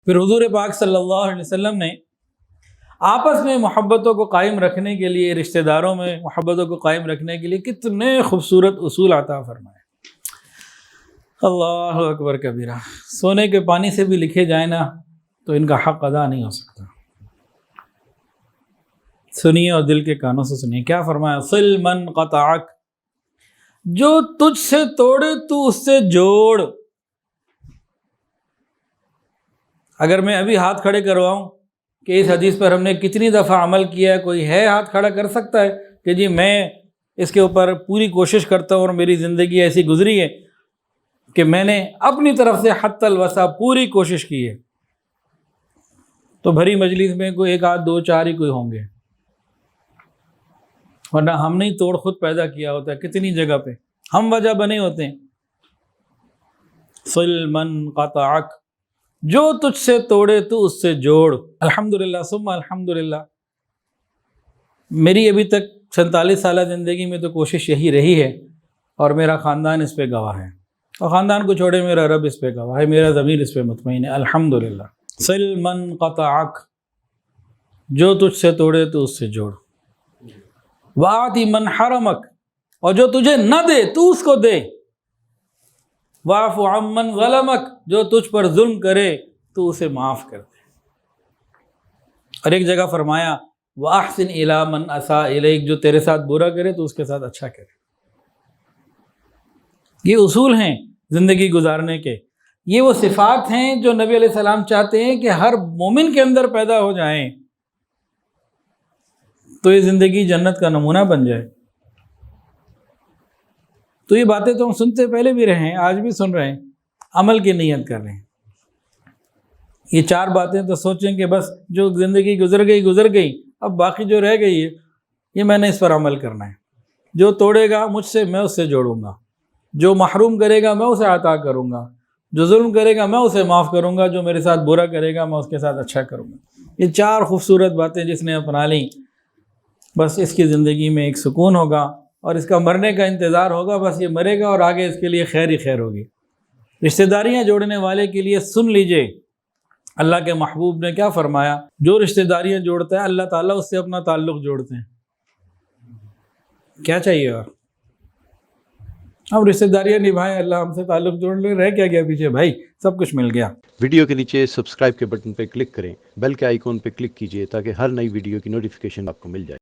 پھر حضور پاک صلی اللہ علیہ وسلم نے آپس میں محبتوں کو قائم رکھنے کے لیے، رشتہ داروں میں محبتوں کو قائم رکھنے کے لیے کتنے خوبصورت اصول عطا فرمائے۔ اللہ اکبر کبیرہ، سونے کے پانی سے بھی لکھے جائیں نا تو ان کا حق ادا نہیں ہو سکتا۔ سنیے اور دل کے کانوں سے سنیے، کیا فرمایا؟ صل من قطعک، جو تجھ سے توڑے تو اس سے جوڑ۔ اگر میں ابھی ہاتھ کھڑے کرواؤں کہ اس حدیث پر ہم نے کتنی دفعہ عمل کیا ہے، کوئی ہے ہاتھ کھڑا کر سکتا ہے کہ جی میں اس کے اوپر پوری کوشش کرتا ہوں اور میری زندگی ایسی گزری ہے کہ میں نے اپنی طرف سے حتی الوسع پوری کوشش کی ہے؟ تو بھری مجلس میں کوئی ایک آدھ دو چار ہی کوئی ہوں گے، ورنہ ہم نے توڑ خود پیدا کیا ہوتا ہے کتنی جگہ پہ، ہم وجہ بنے ہوتے ہیں۔ صل من قطعک، جو تجھ سے توڑے تو اس سے جوڑ۔ الحمدللہ ثم الحمدللہ، میری ابھی تک 47 سالہ زندگی میں تو کوشش یہی رہی ہے، اور میرا خاندان اس پہ گواہ ہے، اور خاندان کو چھوڑے میرا رب اس پہ گواہ ہے، میرا ضمیر اس پہ مطمئن ہے، الحمدللہ۔ صل من قطعک، جو تجھ سے توڑے تو اس سے جوڑ۔ وَآتِ من حرمک، اور جو تجھے نہ دے تو اس کو دے۔ واعف عمن ظلمک، جو تجھ پر ظلم کرے تو اسے معاف کر دے۔ اور ایک جگہ فرمایا وَأَحْسِنْ إِلَىٰ مَنْ أَسَاءَ إِلَيْكَ، جو تیرے ساتھ برا کرے تو اس کے ساتھ اچھا کرے۔ یہ اصول ہیں زندگی گزارنے کے، یہ وہ صفات ہیں جو نبی علیہ السلام چاہتے ہیں کہ ہر مومن کے اندر پیدا ہو جائیں، تو یہ زندگی جنت کا نمونہ بن جائے۔ تو یہ باتیں تو ہم سنتے پہلے بھی رہے ہیں، آج بھی سن رہے ہیں، عمل کی نیت کر رہے ہیں۔ یہ 4 باتیں تو سوچیں کہ بس جو زندگی گزر گئی، اب باقی جو رہ گئی ہے یہ میں نے اس پر عمل کرنا ہے۔ جو توڑے گا مجھ سے میں اس سے جوڑوں گا، جو محروم کرے گا میں اسے عطا کروں گا، جو ظلم کرے گا میں اسے معاف کروں گا، جو میرے ساتھ برا کرے گا میں اس کے ساتھ اچھا کروں گا۔ یہ 4 خوبصورت باتیں جس نے اپنا لیں، بس اس کی زندگی میں ایک سکون ہوگا، اور اس کا مرنے کا انتظار ہوگا، بس یہ مرے گا اور آگے اس کے لیے خیر ہی خیر ہوگی۔ رشتہ داریاں جوڑنے والے کے لیے سن لیجئے اللہ کے محبوب نے کیا فرمایا، جو رشتہ داریاں جوڑتا ہے اللہ تعالیٰ اس سے اپنا تعلق جوڑتے ہیں۔ کیا چاہیے اور ہم رشتہ داریاں نبھائیں، اللہ ہم سے تعلق جوڑ لے، رہ کیا گیا پیچھے بھائی، سب کچھ مل گیا۔ ویڈیو کے نیچے سبسکرائب کے بٹن پہ کلک کریں، بیل کے آئیکن پہ کلک کیجئے تاکہ ہر نئی ویڈیو کی نوٹیفیکیشن آپ کو مل جائے۔